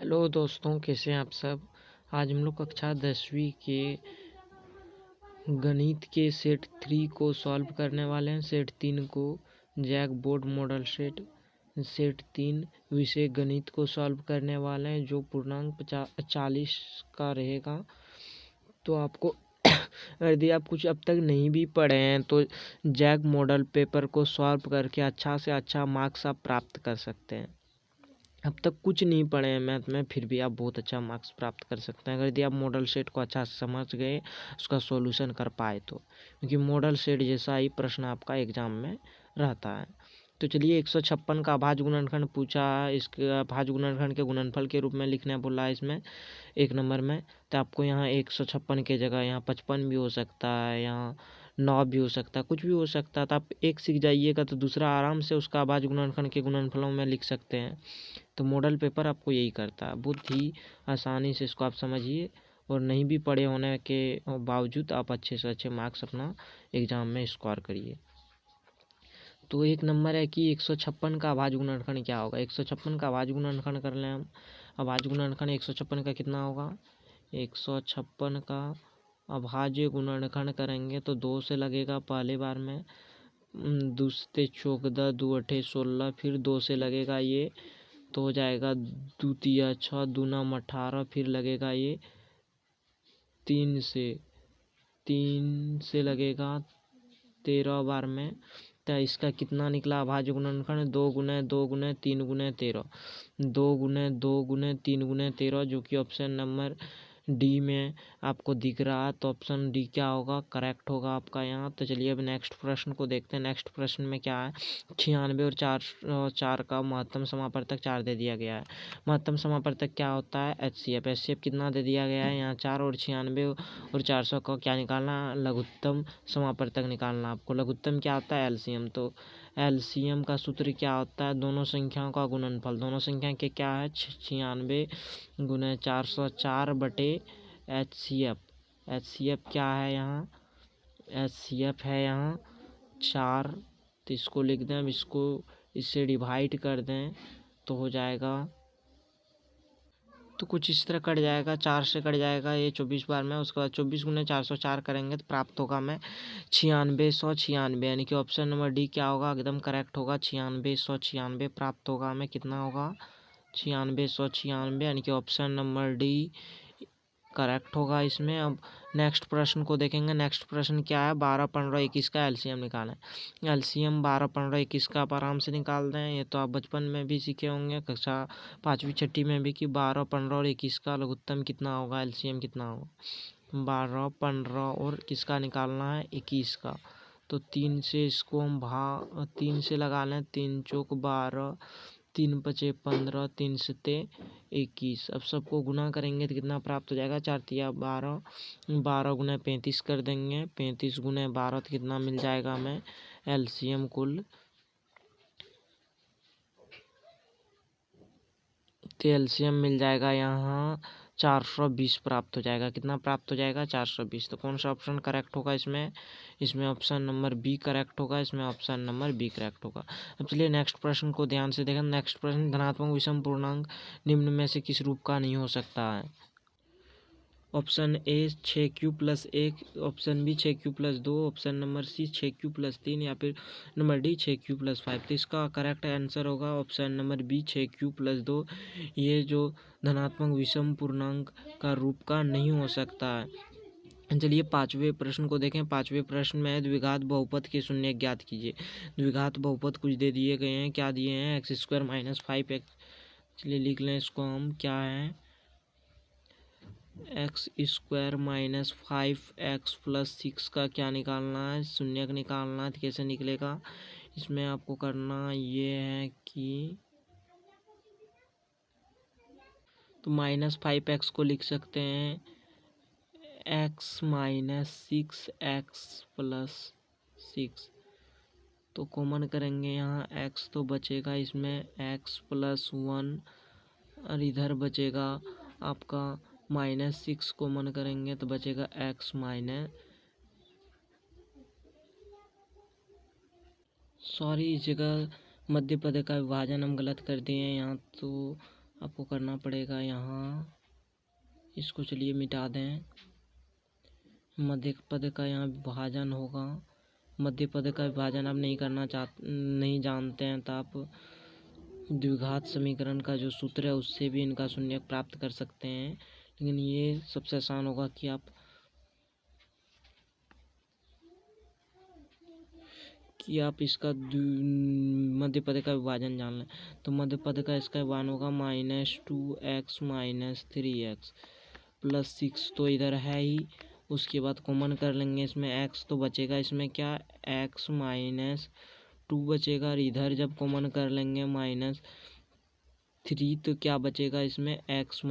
Hello दोस्तों, कैसे हैं आप सब। आज हम लोग कक्षा 10वीं के गणित के सेट 3 को सॉल्व करने वाले हैं। सेट 3 को जैक बोर्ड मॉडल सेट 3 विषय गणित को सॉल्व करने वाले हैं, जो पूर्णांक 40 का रहेगा। तो आपको यदि आप कुछ अब तक नहीं भी पढ़े हैं तो जैक मॉडल पेपर को सॉल्व करके अच्छा से अच्छा मार्क्स आप प्राप्त कर सकते हैं। अब तक कुछ नहीं पढ़े हैं मैथ में, फिर भी आप बहुत अच्छा मार्क्स प्राप्त कर सकते हैं अगर यदि आप मॉडल सेट को अच्छा से समझ गए, उसका सॉल्यूशन कर पाए तो। क्योंकि मॉडल सेट जैसा ही प्रश्न आपका एग्जाम में रहता है। तो चलिए, 156 का अभाज्य गुणनखंड पूछा है। इसके अभाज्य गुणनखंड के गुणनफल के रूप में लिखने बोला है इसमें 1 नंबर में। तो आपको यहाँ 156 की जगह यहाँ 55 भी हो सकता है, यहाँ 9 भी हो सकता है, कुछ भी हो सकता है। तो आप एक सीख जाइएगा तो दूसरा आराम से उसका अभाज्य गुणनखंड के गुणनफलों में लिख सकते हैं। तो मॉडल पेपर आपको यही करता है। बहुत ही आसानी से इसको आप समझिए, और नहीं भी पढ़े होने के बावजूद आप अच्छे से अच्छे मार्क्स अपना एग्ज़ाम में स्कोर करिए। तो 1 नंबर है कि 156 का अभाज्य गुणनखंड क्या होगा। 156 का अभाज्य गुणनखंड कर लें हम। अभाज्य गुणनखंड 156 का कितना होगा। 156 का अभाज्य गुणनखंड करेंगे तो 2 से लगेगा पहले बार में, 2 से चौक 10, 2 अठे 16, फिर 2 से लगेगा ये, तो हो जाएगा 2 तिया 6, 2 नम 18, फिर लगेगा ये 3 से लगेगा 13 बार में। तो इसका कितना निकला अभाज्य गुणनखंड। 2 गुने 2 गुने 3 गुने 13, 2 गुने 2 गुने 3 गुने 13, जो कि ऑप्शन नंबर डी में आपको दिख रहा है। तो ऑप्शन डी क्या होगा, करेक्ट होगा आपका यहाँ। तो चलिए अब नेक्स्ट प्रश्न को देखते हैं। नेक्स्ट प्रश्न में क्या है, 96 और 4 का महत्तम समापवर्तक 4 दे दिया गया है। महत्तम समापवर्तक क्या होता है, एचसीएफ कितना दे दिया गया है यहाँ 4, और 96 और 400 का क्या निकालना, लघुत्तम समापवर्तक निकालना आपको। लघुत्तम क्या होता है, एलसीएम। तो एलसीएम का सूत्र क्या होता है, दोनों संख्याओं का गुणनफल। दोनों संख्या के क्या है, 96 गुने 404 बटे एचसीएफ क्या है यहाँ, एचसीएफ है यहाँ 4। तो इसको लिख दें, अब इसको इससे डिवाइड कर दें तो हो जाएगा, तो कुछ इस तरह कट जाएगा, 4 से कट जाएगा ये 24 बार में। उसके बाद 24 गुने 404 करेंगे तो प्राप्त होगा में 9696, यानी कि ऑप्शन नंबर डी क्या होगा, एकदम करेक्ट होगा। 9696 प्राप्त होगा में, कितना होगा 9696, यानी कि ऑप्शन नंबर डी करेक्ट होगा इसमें। अब नेक्स्ट प्रश्न को देखेंगे। नेक्स्ट प्रश्न क्या है, 12, 15, 21 का एलसीएम निकालें। एलसीएम 12, 15, 21 का आप आराम से निकाल दें। ये तो आप बचपन में भी सीखे होंगे, कक्षा 5वीं 6वीं में भी, कि 12, 15 और 21 का लघुत्तम कितना होगा, एलसीएम कितना होगा। 12, 15 और किसका निकालना है, 21 का। तो 3 से इसको हम 3 से लगा लें, 3 चौक 12, 3 पचे 15, 3 सते 21। अब सबको गुना करेंगे तो कितना प्राप्त हो जाएगा, 4 तिया 12, 12 गुने 35 कर देंगे, 35 गुने 12 तो कितना मिल जाएगा हमें, एलसीएम कुल। तो एलसीएम मिल जाएगा यहाँ 420 प्राप्त हो जाएगा। कितना प्राप्त हो जाएगा, 420। तो कौन सा ऑप्शन करेक्ट होगा इसमें, इसमें ऑप्शन नंबर बी करेक्ट होगा, इसमें ऑप्शन नंबर बी करेक्ट होगा। अब चलिए नेक्स्ट प्रश्न को ध्यान से देखें। नेक्स्ट प्रश्न, धनात्मक विषम पूर्णांक निम्न में से किस रूप का नहीं हो सकता है। Option A 6q+1, option B 6q+2, option number C 6q+3, या फिर नंबर डी 6q+5। तो इसका करेक्ट आंसर होगा ऑप्शन नंबर बी 6q+2। ये जो धनात्मक विषम पूर्णांक का रूप का नहीं हो सकता है। चलिए 5वें प्रश्न को देखें। 5वें प्रश्न में द्विघात बहुपद के शून्य ज्ञात कीजिए। द्विघात बहुपद कुछ दे दिए गए हैं, क्या दिए हैं, x² - 5x। चलिए लिख लें इसको हम, क्या है, x² - 5x + 6 का क्या निकालना है, शून्य निकालना है। तो कैसे निकलेगा, इसमें आपको करना ये है कि तो -5x को लिख सकते हैं x - 6x + 6। तो कॉमन करेंगे यहाँ x तो बचेगा इसमें x + 1, और इधर बचेगा आपका -6 कॉमन करेंगे तो बचेगा x सॉरी, इस जगह मध्य पद का विभाजन हम गलत कर दिए हैं यहाँ। तो आपको करना पड़ेगा यहाँ, इसको चलिए मिटा दें। मध्य पद का यहाँ विभाजन होगा। मध्य पद का विभाजन आप नहीं जानते हैं तो आप द्विघात समीकरण का जो सूत्र है उससे भी इनका शून्य प्राप्त कर सकते हैं, लेकिन ये सबसे आसान होगा कि आप इसका मध्य पद का विभाजन जान लें। तो मध्य पद का इसका विभाजन होगा -2x - 3x + 6, तो इधर है ही। उसके बाद कॉमन कर लेंगे, इसमें x तो बचेगा, इसमें क्या x - 2 बचेगा, और इधर जब कॉमन कर लेंगे -3 तो क्या बचेगा, इसमें x -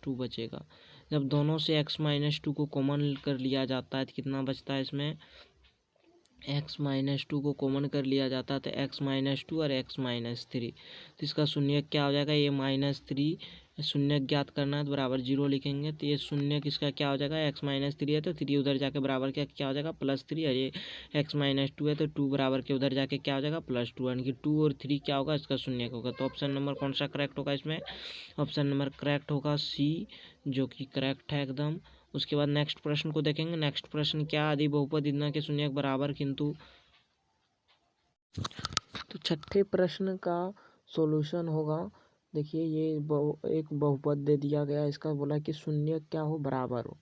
2 बचेगा। जब दोनों से x - 2 को कॉमन कर लिया जाता है तो कितना बचता है, इसमें x - 2 को कॉमन कर लिया जाता है तो x - 2 और x - 3, तो इसका शून्य क्या हो जाएगा, ये -3 शून्य ज्ञात करना है तो बराबर 0 लिखेंगे, तो ये शून्य किसका क्या हो जाएगा, x - 3 है तो 3 उधर जाके बराबर क्या हो जाएगा +3, और ये x - 2 है तो 2 बराबर के उधर जाके क्या हो जाएगा +2, यानी कि 2 और 3 क्या होगा, इसका शून्य होगा। तो ऑप्शन नंबर कौन सा करेक्ट होगा इसमें, ऑप्शन नंबर करेक्ट होगा C, जो कि करेक्ट है एकदम। उसके बाद नेक्स्ट प्रश्न को देखेंगे। नेक्स्ट प्रश्न क्या, आदि बहुपद इतना के शून्य बराबर किंतु। तो छठे प्रश्न का सॉल्यूशन होगा, देखिए ये एक बहुपद दे दिया गया, इसका बोला कि शून्य क्या हो, बराबर हो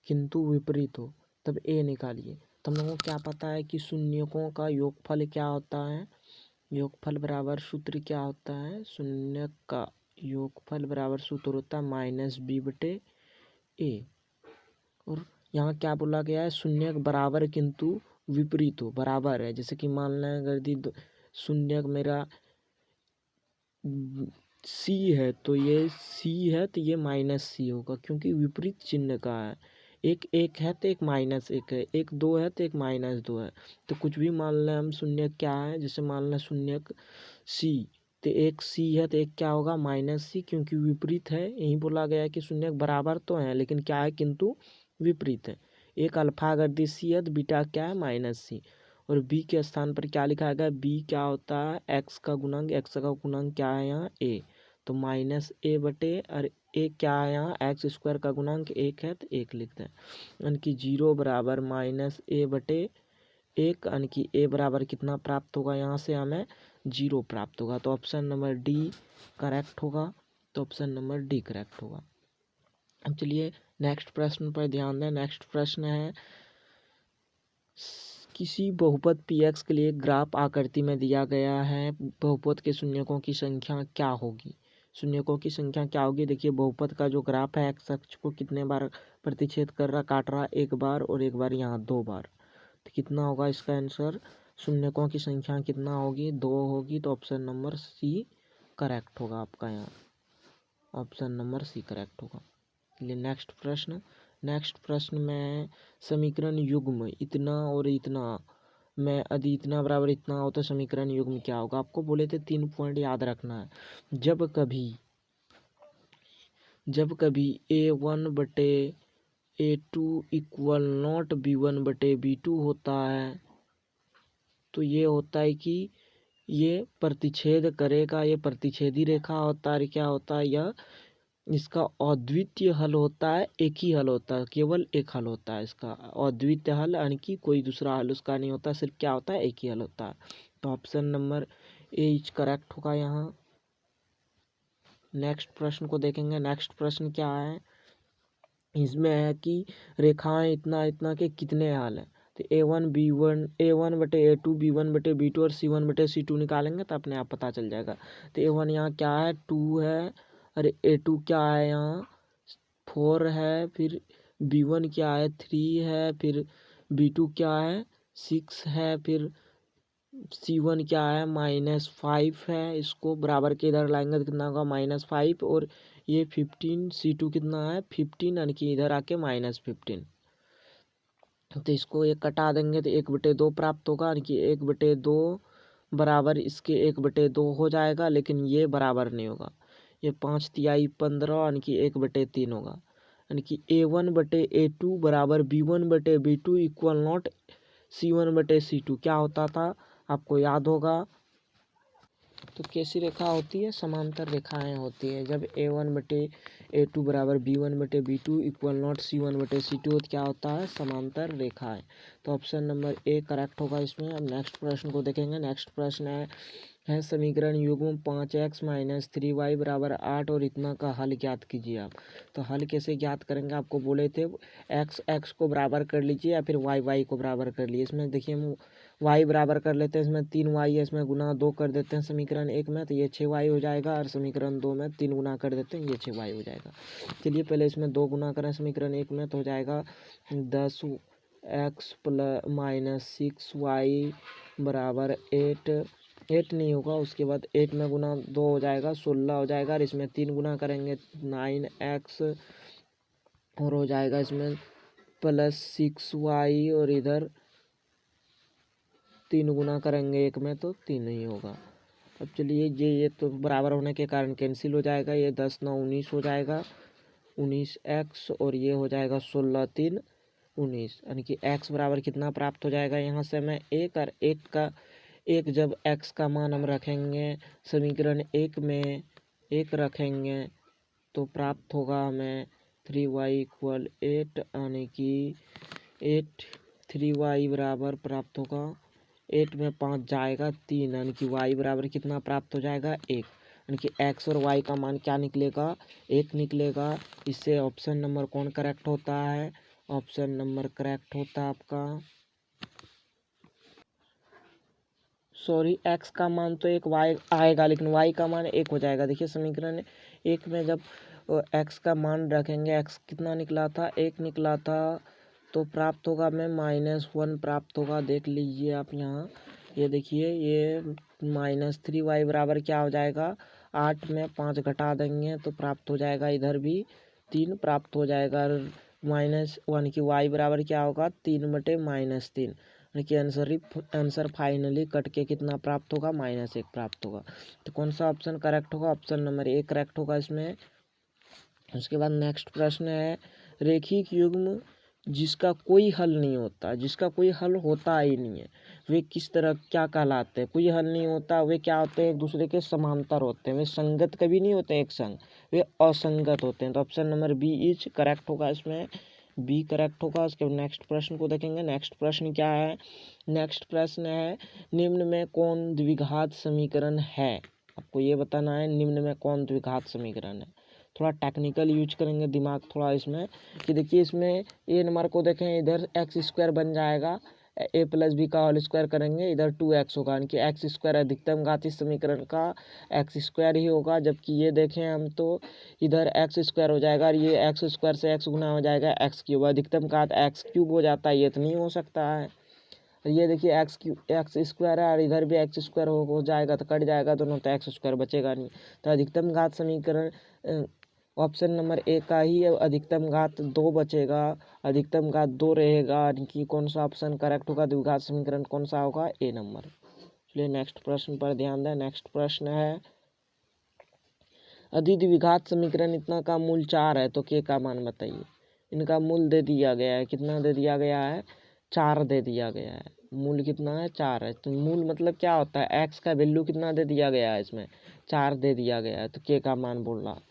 किंतु विपरीत हो, तब ए निकालिए। तो हम लोगों को क्या पता है कि शून्यकों का योगफल क्या होता है, योगफल बराबर सूत्र क्या होता है, शून्य का योगफल बराबर सूत्र होता है -b/a। और यहाँ क्या बोला गया है, शून्य बराबर किंतु विपरीत हो, बराबर है। जैसे कि मान लें अगर शून्य मेरा C है तो ये C है तो ये -C होगा, क्योंकि विपरीत चिन्ह का है। एक है तो एक -1 है, एक 2 है तो एक -2 है। तो कुछ भी मान लें हम, शून्य क्या है, जैसे मान लें शून्य C, तो एक C है तो एक क्या होगा -C, क्योंकि विपरीत है। यही बोला गया है कि शून्य बराबर तो है लेकिन क्या है, किंतु विपरीत है। एक अल्फा अगर दी C है तो बीटा क्या है -C, और b के स्थान पर क्या लिखा गया, b क्या होता है, x का गुणांक, x का गुणांक क्या है यहाँ a, तो -a/, और a क्या है यहाँ, x² का गुणांक 1 है तो 1 लिख दें, यानी कि 0 बराबर -a/1, यानी कि a बराबर कितना प्राप्त होगा, यहाँ से हमें 0 प्राप्त होगा। तो ऑप्शन नंबर डी करेक्ट होगा, तो ऑप्शन नंबर डी करेक्ट होगा। अब चलिए नेक्स्ट प्रश्न पर ध्यान दें। नेक्स्ट प्रश्न है, किसी बहुपद px के लिए ग्राफ आकृति में दिया गया है, बहुपद के शून्यकों की संख्या क्या होगी, शून्यकों की संख्या क्या होगी। देखिए बहुपद का जो ग्राफ है, एक्स अक्ष को कितने बार प्रतिच्छेद कर रहा, काट रहा, एक बार, और एक बार यहाँ 2 बार, तो कितना होगा इसका आंसर, शून्यकों की संख्या कितना होगी, 2 होगी, तो ऑप्शन नंबर सी करेक्ट होगा आपका, यहाँ ऑप्शन नंबर सी करेक्ट होगा। चलिए नेक्स्ट प्रश्न। नेक्स्ट प्रश्न में समीकरण युग्म इतना और इतना में यदि इतना बराबर इतना हो तो समीकरण युग्म क्या होगा। आपको बोले थे 3 पॉइंट याद रखना है। जब कभी a1/a2 इक्वल नॉट b1/b2 होता है तो ये होता है कि ये प्रतिच्छेद करेगा, ये प्रतिच्छेदी रेखा होता है, क्या होता है, यह इसका अद्वितीय हल होता है, एक ही हल होता है, केवल एक हल होता है इसका अद्वितीय हल, यानी कि कोई दूसरा हल उसका नहीं होता, सिर्फ क्या होता है, एक ही हल होता है। तो option number A is correct होगा यहाँ। नेक्स्ट प्रश्न को देखेंगे। नेक्स्ट प्रश्न क्या है, इसमें है कि रेखाएं इतना इतना के कितने हल हैं। तो a1/a2 b1/b2 और c1/c2 निकालेंगे तो अपने आप पता चल जाएगा। तो a1 यहाँ क्या है, 2 है, अरे a2 क्या है यहाँ 4 है, फिर b1 क्या है 3 है, फिर b2 क्या है 6 है, फिर c1 क्या है -5 है। इसको बराबर के इधर लाएंगे तो कितना होगा -5, और ये 15, c2 कितना है 15, यानी कि इधर आके -15। तो इसको एक कटा देंगे तो 1/2 प्राप्त होगा, यानी कि 1/2 बराबर इसके 1/2 हो जाएगा, लेकिन ये बराबर नहीं होगा, ये 5 तिहाई 15, यानी कि 1/3 होगा, यानी कि a1/a2 बराबर b1/b2 इक्वल नॉट c1/c2 क्या होता था, आपको याद होगा तो कैसी रेखा होती है? समांतर रेखाएं होती है। जब A1/A2 बराबर B1/B2 इक्वल नॉट C1/C2 तो क्या होता है? समांतर रेखाएं। तो ऑप्शन नंबर ए करेक्ट होगा इसमें। अब नेक्स्ट प्रश्न को देखेंगे। नेक्स्ट प्रश्न है समीकरण युग्म 5x - 3y बराबर 8 और इतना का हल ज्ञात कीजिए आप। तो हल कैसे ज्ञात करेंगे? आपको बोले थे x को बराबर कर लीजिए या फिर y को बराबर कर लीजिए। इसमें देखिए हम y बराबर कर लेते हैं, इसमें 3y है, इसमें गुना 2 कर देते हैं समीकरण 1 में, तो ये 6y हो जाएगा। और समीकरण 2 में 3 गुना कर देते हैं, ये 6y हो जाएगा। चलिए पहले इसमें 2 गुना करें समीकरण 1 में, तो हो जाएगा 10x - 6y बराबर 8 नहीं होगा, उसके बाद 8 में गुना 2 हो जाएगा 16 हो जाएगा। और इसमें 3 गुना करेंगे 9x और हो जाएगा इसमें प्लस 6y और इधर 3 गुना करेंगे 1 में तो 3 नहीं होगा। अब चलिए ये तो बराबर होने के कारण कैंसिल हो जाएगा। ये 10 9 19 हो जाएगा 19x और ये हो जाएगा 16 3 19, यानी कि x बराबर कितना प्राप्त हो जाएगा? यहाँ से मैं 1 और 1 जब x का मान हम रखेंगे समीकरण 1 में 1 रखेंगे तो प्राप्त होगा हमें 3y इक्वल 8, यानी कि 3y बराबर प्राप्त होगा 8 में 5 जाएगा 3, यानी कि y बराबर कितना प्राप्त हो जाएगा? 1, यानी कि x और y का मान क्या निकलेगा? 1 निकलेगा। इससे ऑप्शन नंबर कौन करेक्ट होता है? ऑप्शन नंबर करेक्ट होता है आपका, सॉरी, x का मान तो 1 y आएगा लेकिन y का मान 1 हो जाएगा। देखिए समीकरण 1 में जब x का मान रखेंगे, x कितना निकला था? 1 निकला था, तो प्राप्त होगा हमें -1 प्राप्त होगा। देख लीजिए आप यहाँ, ये देखिए ये -3y बराबर क्या हो जाएगा? 8 में 5 घटा देंगे तो प्राप्त हो जाएगा इधर भी 3 प्राप्त हो जाएगा। और -1 की y बराबर क्या होगा? 3/-3, यानी कि आंसर फाइनली कट के कितना प्राप्त होगा? -1 प्राप्त होगा। तो कौन सा ऑप्शन करेक्ट होगा? ऑप्शन नंबर ए करेक्ट होगा इसमें। उसके बाद नेक्स्ट प्रश्न है रेखिक युग्म जिसका कोई हल नहीं होता, जिसका कोई हल होता ही नहीं है, वे किस तरह क्या कहलाते हैं? कोई हल नहीं होता, वे क्या होते हैं? एक दूसरे के समांतर होते हैं, वे संगत कभी नहीं होते एक संग, वे असंगत होते हैं। तो option number B is correct होगा इसमें, बी करेक्ट होगा। उसके नेक्स्ट प्रश्न को देखेंगे। नेक्स्ट प्रश्न क्या है? नेक्स्ट प्रश्न है निम्न में कौन द्विघात समीकरण है? आपको ये बताना है निम्न में कौन द्विघात समीकरण है। थोड़ा टेक्निकल यूज करेंगे दिमाग थोड़ा इसमें, कि देखिए इसमें ए नंबर को देखें, इधर x² बन जाएगा, a + b का होल स्क्वायर करेंगे, इधर 2x होगा, यानी कि x² अधिकतम घात इस समीकरण का x² ही होगा। जबकि ये देखें हम तो इधर x² हो जाएगा और ये x² से x गुना हो जाएगा x³ अधिकतम घात x³ हो जाता है, ये तो नहीं हो सकता है। ये देखिए x² है और इधर भी x² हो जाएगा तो कट जाएगा दोनों, तो x² बचेगा नहीं। तो अधिकतम घात समीकरण ऑप्शन नंबर ए का ही अधिकतम घात 2 बचेगा, अधिकतम घात 2 रहेगा, यानी कि कौन सा ऑप्शन करेक्ट होगा? द्विघात समीकरण कौन सा होगा? ए नंबर। चलिए नेक्स्ट प्रश्न पर ध्यान दें। नेक्स्ट प्रश्न है यदि द्विघात समीकरण इतना का मूल 4 है तो के का मान बताइए। इनका मूल दे दिया गया है, कितना दे दिया गया है? 4 दे दिया गया है। मूल कितना है? 4 है। तो मूल मतलब क्या होता है? x का वैल्यू कितना दे दिया गया है? इसमें 4 दे दिया गया है, तो के का मान बोल रहा।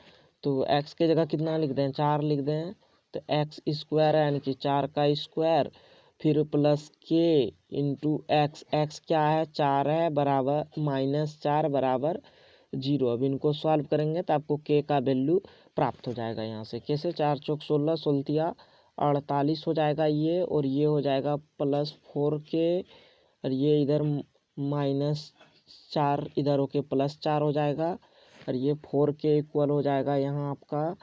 तो x के जगह कितना लिख दें? 4 लिख दें, तो x² है, यानी कि 4 का स्क्वायर, फिर प्लस के इंटू x क्या है? 4 है, बराबर -4 बराबर 0। अब इनको सॉल्व करेंगे तो आपको के का वैल्यू प्राप्त हो जाएगा। यहाँ से कैसे? 4 चौक 16, 16 48 हो जाएगा ये, और ये हो जाएगा +4k, और ये इधर -4 इधर होके +4 हो जाएगा, और ये 4k इक्वल हो जाएगा यहाँ आपका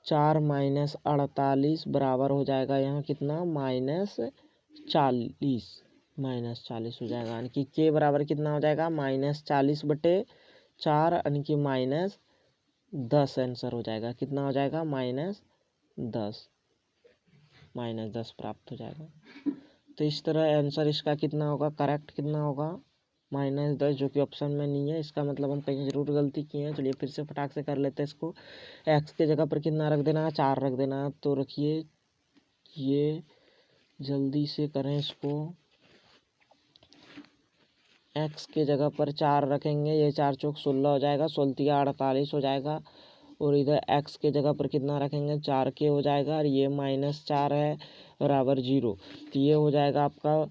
4 - 48 बराबर हो जाएगा यहाँ कितना? -40 हो जाएगा, यानी कि के बराबर कितना हो जाएगा? -40/4, यानी कि -10 आंसर हो जाएगा। कितना हो जाएगा? -10 प्राप्त हो जाएगा। तो इस तरह आंसर इसका कितना होगा? करेक्ट कितना होगा? -10, जो कि ऑप्शन में नहीं है। इसका मतलब हम कहीं जरूर गलती किए हैं। चलिए फिर से फटाक से कर लेते हैं इसको। x के जगह पर कितना रख देना है? 4 रख देना है। तो रखिए, ये जल्दी से करें इसको। x के जगह पर 4 रखेंगे, ये 4 चौक 16 हो जाएगा, 16 48 हो जाएगा। और इधर x के जगह पर कितना रखेंगे, 4 के हो जाएगा, और ये -4 है बराबर 0। तो ये हो जाएगा आपका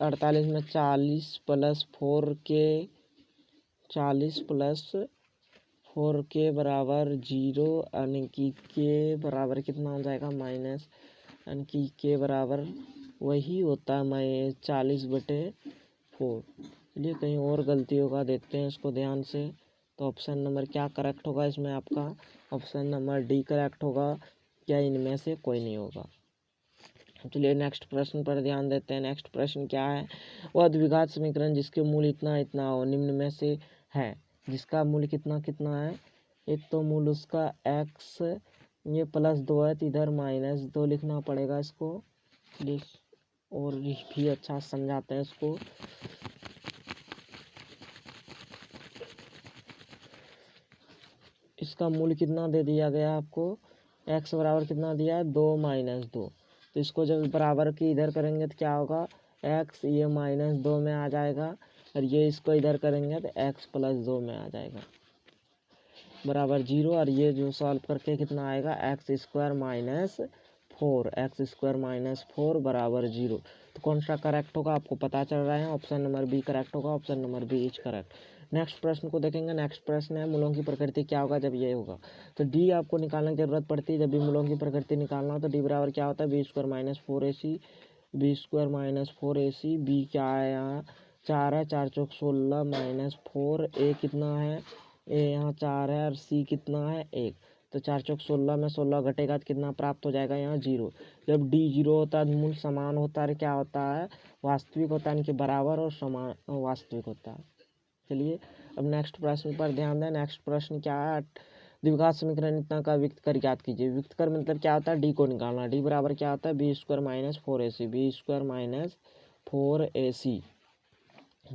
48 में 40 प्लस 4k, 40 प्लस 4k बराबर 0, यानी कि k बराबर कितना हो जाएगा माइनस, यानी कि k बराबर वही होता है 40/4। चलिए कहीं और गलती होगा, देखते हैं इसको ध्यान से। तो ऑप्शन नंबर क्या करेक्ट होगा इसमें आपका, ऑप्शन नंबर डी करेक्ट होगा, क्या इनमें से कोई नहीं होगा। चलिए नेक्स्ट प्रश्न पर ध्यान देते हैं। नेक्स्ट प्रश्न क्या है, वह द्विघात समीकरण जिसके मूल इतना इतना हो निम्न में से है, जिसका मूल कितना कितना है। एक तो मूल उसका x, ये +2 है तो इधर -2 लिखना पड़ेगा इसको, और भी अच्छा समझाते हैं इसको। इसका मूल कितना दे दिया गया आपको, x बराबर कितना दिया है 2 - 2। तो इसको जब बराबर की इधर करेंगे तो क्या होगा, x ये -2 में आ जाएगा, और ये इसको इधर करेंगे तो x +2 में आ जाएगा बराबर 0। और ये जो सॉल्व करके कितना आएगा, x² - 4 बराबर 0। तो कौन सा करेक्ट होगा आपको पता चल रहा है, ऑप्शन नंबर बी करेक्ट होगा, option number B is correct. Next प्रश्न को देखेंगे। नेक्स्ट प्रश्न है मूलों की प्रकृति क्या होगा जब ये होगा। तो डी आपको निकालने की जरूरत पड़ती है, जब भी मूलों की प्रकृति निकालना हो तो डी बराबर क्या होता है, b² - 4ac, b² - 4ac, B क्या है यहाँ 4 है, 4 चौक 16 -4, a कितना है, ए यहाँ 4 है, और सी कितना है 1। तो 4 चौक 16 में 16 घटेगा तो कितना प्राप्त हो जाएगा यहाँ 0। जब डी 0 होता है मूल समान होता है, क्या होता है वास्तविक होता है, इनके बराबर और समान वास्तविक होता है। चलिए अब नेक्स्ट प्रश्न पर ध्यान दें। नेक्स्ट प्रश्न क्या है, द्विघात समीकरण इतना का व्यक्त कर ज्ञात कीजिए। व्यक्त कर मतलब क्या होता है, डी को निकालना। डी बराबर क्या होता है, b² - 4ac, b² - 4ac।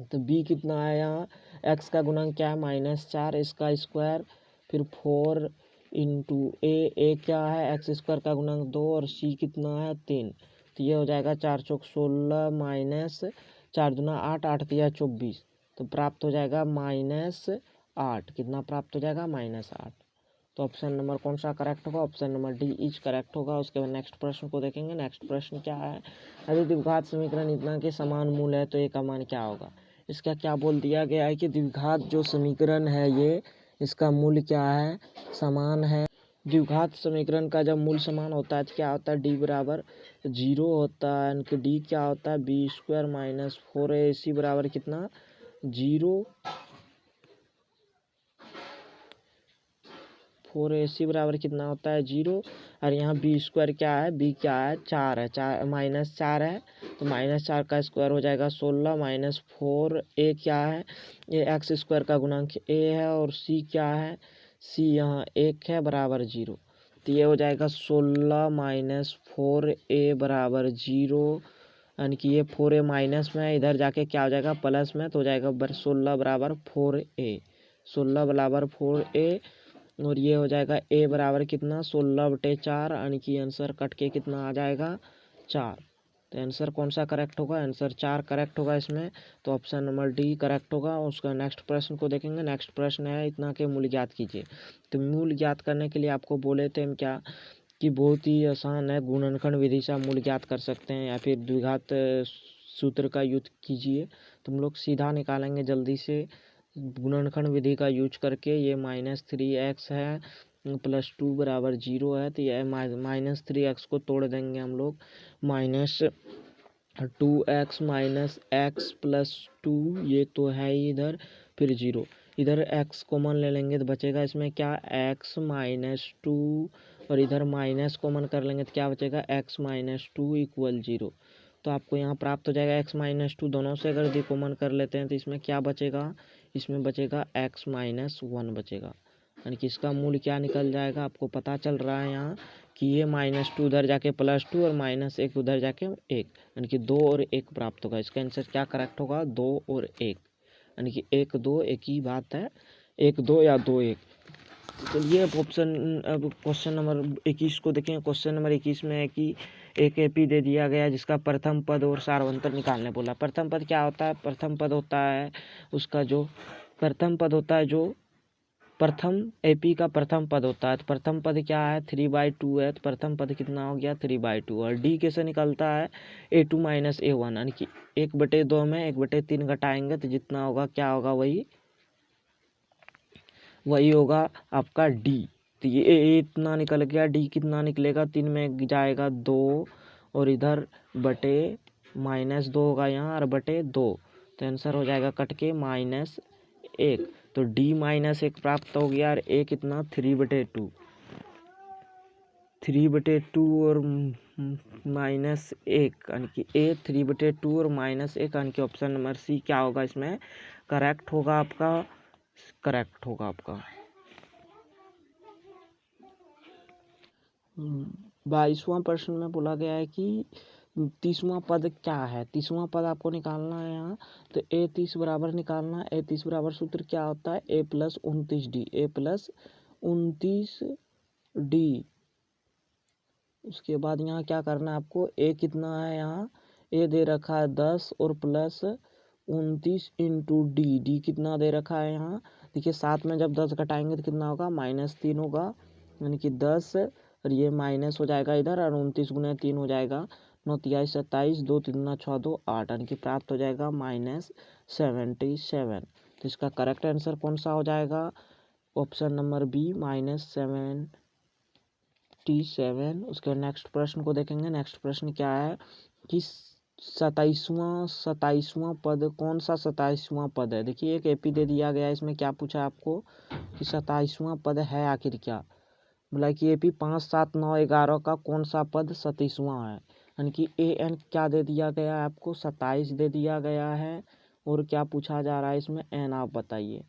तो b कितना है यहाँ, x का गुणांक क्या है -4, इसका स्क्वायर, फिर 4 × a क्या है x² का गुणांक 2, और c कितना है 3। तो ये हो जाएगा 4 चौक 16 4 दूना 8, 8 तिया 24, तो प्राप्त हो जाएगा -8। कितना प्राप्त हो जाएगा -8। तो ऑप्शन नंबर कौन सा करेक्ट होगा, option number D is correct होगा। उसके बाद नेक्स्ट प्रश्न को देखेंगे। नेक्स्ट प्रश्न क्या है, यदि द्विघात समीकरण इतना के समान मूल है तो ए का मान क्या होगा। इसका क्या बोल दिया गया है कि द्विघात जो समीकरण है ये, इसका मूल क्या है समान है। द्विघात समीकरण का जब मूल समान होता है तो क्या होता है, डी बराबर 0 होता है, यानी कि डी क्या होता है b² - 4ac बराबर कितना 0, 4ac बराबर कितना होता है 0। और यहाँ b² क्या है, b क्या है 4 है, 4 है, तो -4 का स्क्वायर हो जाएगा 16 -4a क्या है, ये x² का गुणांक a है, और c क्या है, c यहाँ 1 है बराबर 0। तो ये हो जाएगा 16 - 4a बराबर 0, यानी कि ये 4a माइनस में है, इधर जाके क्या हो जाएगा प्लस में, तो हो जाएगा 16 बराबर 4a, 16 बराबर 4a। और ये हो जाएगा a बराबर कितना 16/4, यानी कि आंसर कट के कितना आ जाएगा 4। तो आंसर कौन सा करेक्ट होगा, आंसर 4 करेक्ट होगा इसमें। तो ऑप्शन नंबर डी करेक्ट होगा। उसका नेक्स्ट प्रश्न को देखेंगे। नेक्स्ट प्रश्न है इतना के मूल ज्ञात कीजिए। तो मूल ज्ञात करने के लिए आपको बोले थे हम क्या कि बहुत ही आसान है, गुणनखंड विधि से मूल ज्ञात कर सकते हैं, या फिर द्विघात सूत्र का यूज कीजिए। तुम लोग सीधा निकालेंगे जल्दी से गुणनखंड विधि का यूज करके। ये -3x है +2 बराबर 0 है, तो ये -3x को तोड़ देंगे हम लोग, -2x -x +2, ये तो है ही इधर, फिर 0, इधर x कॉमन ले लेंगे तो बचेगा इसमें क्या x -2, और इधर माइनस कॉमन कर लेंगे तो क्या बचेगा x -2 = 0। तो आपको यहाँ प्राप्त हो जाएगा x -2, दोनों से अगर कॉमन कर लेते हैं तो इसमें क्या बचेगा, इसमें बचेगा x -1 बचेगा, यानी कि इसका मूल क्या निकल जाएगा आपको पता चल रहा है यहाँ कि ये -2 उधर जाके +2 और -1 उधर जाके 1, यानी कि 2 और 1 प्राप्त होगा। इसका आंसर क्या करेक्ट होगा 2 और 1, यानी कि 1 2 एक ही बात है, 1 2 या 2 1। चलिए अब क्वेश्चन नंबर 21 को देखें। क्वेश्चन नंबर 21 में है कि एक एपी दे दिया गया जिसका प्रथम पद और सारवंतर निकालने बोला। प्रथम पद क्या होता है? प्रथम पद होता है उसका जो प्रथम पद होता है, जो प्रथम एपी का प्रथम पद होता है। तो प्रथम पद क्या है? 3/2 है। तो प्रथम पद कितना हो गया? 3/2। और डी कैसे निकलता है? A2 माइनस A1, यानी कि 1/2 में 1/3 घटाएंगे तो जितना होगा क्या होगा? वही होगा आपका डी। तो ये इतना निकल गया। डी कितना निकलेगा? 3 में जाएगा 2 और इधर बटे -2 होगा यहाँ और बटे 2, तो आंसर हो जाएगा कट के -1। तो डी -1 प्राप्त हो गया। और ए कितना? 3/2। 3/2 और -1, यानी कि ए 3/2 और -1, यानी कि ऑप्शन नंबर सी क्या होगा इसमें? करेक्ट होगा आपका। 22वां प्रश्न में बोला गया है कि 30वां पद क्या है? 30वां पद आपको निकालना है यहाँ। तो A30 बराबर निकालना है। A30 बराबर सूत्र क्या होता है? A + 29D। A + 29D। उसके बाद यहाँ क्या करना है आपको? A कितना है यहाँ? A दे रखा है 10 और प्लस 29 इंटू डी। डी कितना दे रखा है यहाँ? देखिए 7 में जब 10 घटाएंगे तो कितना होगा? -3 होगा, यानी कि 10 और ये माइनस हो जाएगा इधर, और 29 × 3 हो जाएगा 9 × 27, 2 × 3 = 6, 2 8, यानी कि प्राप्त हो जाएगा -77। तो इसका करेक्ट आंसर कौन सा हो जाएगा? Option number B -77। उसके नेक्स्ट प्रश्न को देखेंगे। नेक्स्ट प्रश्न क्या है कि 27वां पद कौन सा 27वां पद है? देखिए एक एपी दे दिया गया है, इसमें क्या पूछा आपको कि 27वां पद है आखिर क्या? बोला कि एपी 5, 7, 9, 11 का कौन सा पद 27वां है? यानी कि एन क्या दे दिया गया है आपको? 27 दे दिया गया है। और क्या पूछा जा रहा है इसमें? एन आप बताइए।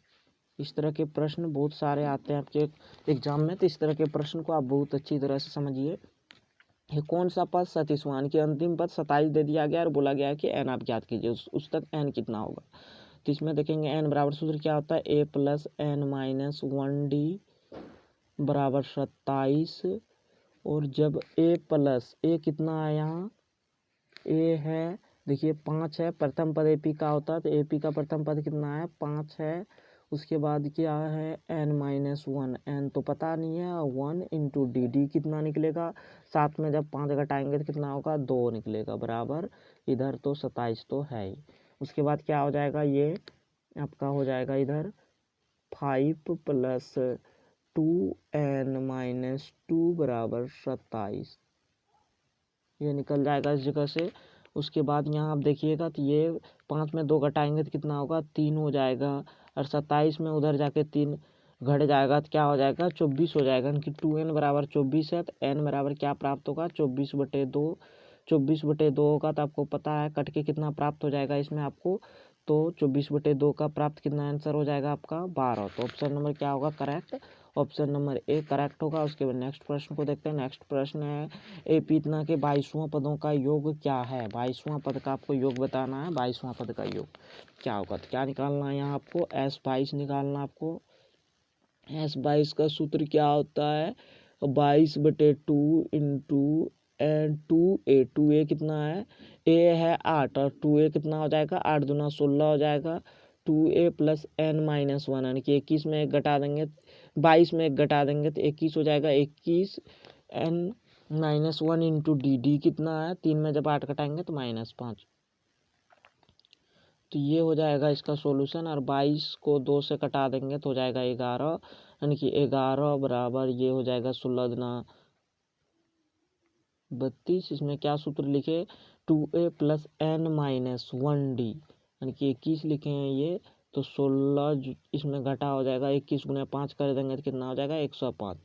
इस तरह के प्रश्न बहुत सारे आते हैं आपके एग्जाम में, तो इस तरह के प्रश्न को आप बहुत अच्छी तरह से समझिए। ये कौन सा पद 27वां, यानी कि अंतिम पद 27 दे दिया गया और बोला गया है कि एन आप ज्ञात कीजिए, उस तक एन कितना होगा। तो इसमें देखेंगे एन बराबर सूत्र क्या होता है? A + n-1D बराबर 27। और जब A कितना है यहाँ? A है, देखिए 5 है। प्रथम पद एपी का होता है, तो एपी का प्रथम पद कितना है? 5 है। उसके बाद क्या है? n-1। n तो पता नहीं है। 1 इंटू डी। डी कितना निकलेगा? 7 में जब 5 घटाएंगे तो कितना होगा? 2 निकलेगा, बराबर इधर तो 27 तो है ही। उसके बाद क्या हो जाएगा? ये आपका हो जाएगा इधर 5 + 2n-2 बराबर 27। ये निकल जाएगा इस जगह से। उसके बाद यहाँ आप देखिएगा तो ये 5 में 2 घटाएंगे तो कितना होगा? 3 हो जाएगा। और 27 में उधर जाके 3 घट जाएगा तो क्या हो जाएगा? 24 हो जाएगा, क्योंकि 2n बराबर 24 है। तो n बराबर क्या प्राप्त होगा? 24/2। 24/2 होगा तो आपको पता है कट के कितना प्राप्त हो जाएगा इसमें आपको? तो 24/2 का प्राप्त कितना आंसर हो जाएगा आपका? 12। तो ऑप्शन नंबर क्या होगा correct? Option number A correct होगा। उसके बाद नेक्स्ट प्रश्न को देखते हैं। नेक्स्ट प्रश्न है एपी इतना के 22वां पदों का योग क्या है? 22वां पद का आपको योग बताना है। 22वां पद का योग क्या होगा? तो क्या निकालना है यहाँ आपको? S22 निकालना आपको। S22 का सूत्र क्या होता है? 22/2 इंटू एन 2a। 2a कितना है? a है 8 और 2a कितना हो जाएगा? 8 दूना 16 हो जाएगा। 2a + n-1, यानी कि 21 में 1 घटा देंगे, 22 में 1 घटा देंगे तो 21 हो जाएगा। 21 n-1 इंटू डी। डी कितना है? 3 में जब 8 घटाएंगे तो -5। तो ये हो जाएगा इसका सॉल्यूशन। और 22 को 2 से कटा देंगे तो हो जाएगा 11, यानी कि 11 बराबर ये हो जाएगा 16 दूना 32। इसमें क्या सूत्र लिखे? 2a + n-1d, यानी कि 21 लिखे हैं ये। तो 16 इसमें घटा हो जाएगा। 21 × 5 कर देंगे तो कितना हो जाएगा? 105।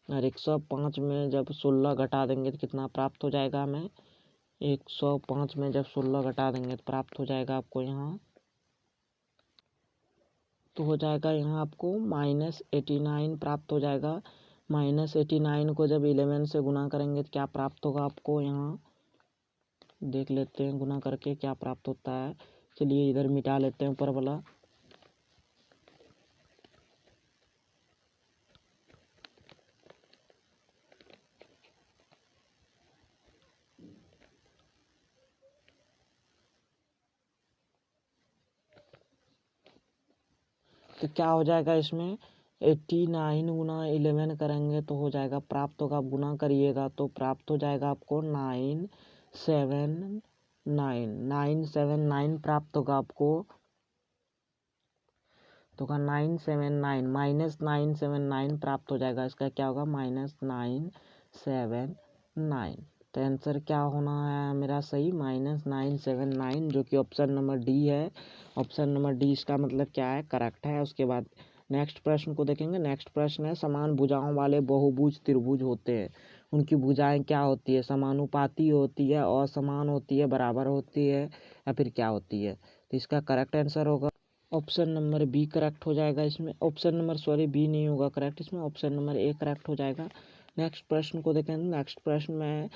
और 105 में जब 16 घटा देंगे तो कितना प्राप्त हो जाएगा हमें? 105 में जब 16 घटा देंगे तो प्राप्त हो जाएगा आपको यहाँ, तो हो जाएगा यहाँ आपको -89 प्राप्त हो जाएगा। -89 को जब 11 से गुना करेंगे तो क्या प्राप्त होगा आपको? यहाँ देख लेते हैं गुना करके क्या प्राप्त होता है। चलिए इधर मिटा लेते हैं ऊपर वाला। तो क्या हो जाएगा इसमें 89 गुना 11 करेंगे तो हो जाएगा, प्राप्त होगा, आप गुना करिएगा तो प्राप्त हो जाएगा आपको 979 प्राप्त होगा आपको। तो का 979 -979 प्राप्त हो जाएगा। इसका क्या होगा, -979। तो आंसर क्या होना है मेरा सही, -979, जो कि ऑप्शन नंबर डी है। ऑप्शन नंबर डी इसका मतलब क्या है, करेक्ट है। उसके बाद नेक्स्ट प्रश्न को देखेंगे। नेक्स्ट प्रश्न है, समान भुजाओं वाले बहुभुज त्रिभुज होते हैं, उनकी भुजाएं क्या होती है, समानुपाती होती है, असमान होती है, बराबर होती है, या फिर क्या होती है। तो इसका करेक्ट आंसर होगा ऑप्शन नंबर बी करेक्ट हो जाएगा इसमें। ऑप्शन नंबर बी नहीं होगा करेक्ट इसमें, ऑप्शन नंबर ए करेक्ट हो जाएगा। नेक्स्ट प्रश्न को देखें। नेक्स्ट प्रश्न में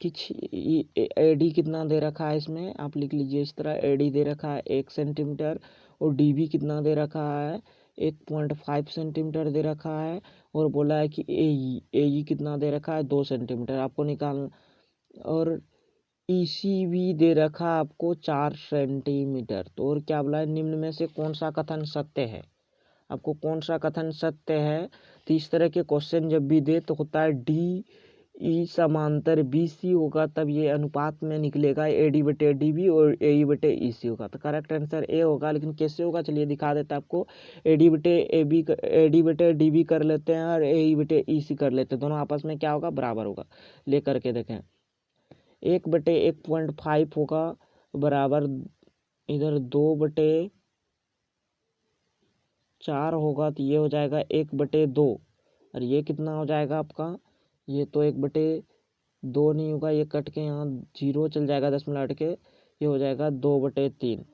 कुछ एडी कितना दे रखा है इसमें, आप लिख लीजिए इस तरह। एडी दे रखा है 1 सेंटीमीटर, और डीबी कितना दे रखा है 1.5 सेंटीमीटर दे रखा है, और बोला है कि एई कितना दे रखा है 2 सेंटीमीटर आपको निकालना, और ईसी भी दे रखा आपको 4 सेंटीमीटर। तो और क्या बोला है, निम्न में से कौन सा कथन सत्य है, आपको कौन सा कथन सत्य है। तो इस तरह के क्वेश्चन जब भी दे तो होता है डी ई समांतर बी सी होगा, तब ये अनुपात में निकलेगा एडी बटे डी बी और ए बटे ई सी होगा। तो करेक्ट आंसर ए होगा, लेकिन कैसे होगा चलिए दिखा देता आपको। एडी बटे डी बी कर लेते हैं और ए बटे ई सी कर लेते हैं, दोनों आपस में क्या होगा, बराबर होगा। लेकर के देखें, 1/1.5 होगा बराबर, इधर 2/4 होगा, तो ये हो जाएगा 1/2, और ये कितना हो जाएगा आपका, ये तो 1/2 नहीं होगा, ये कट के यहाँ 0 चल जाएगा, 10 हट के, ये हो जाएगा 2/3।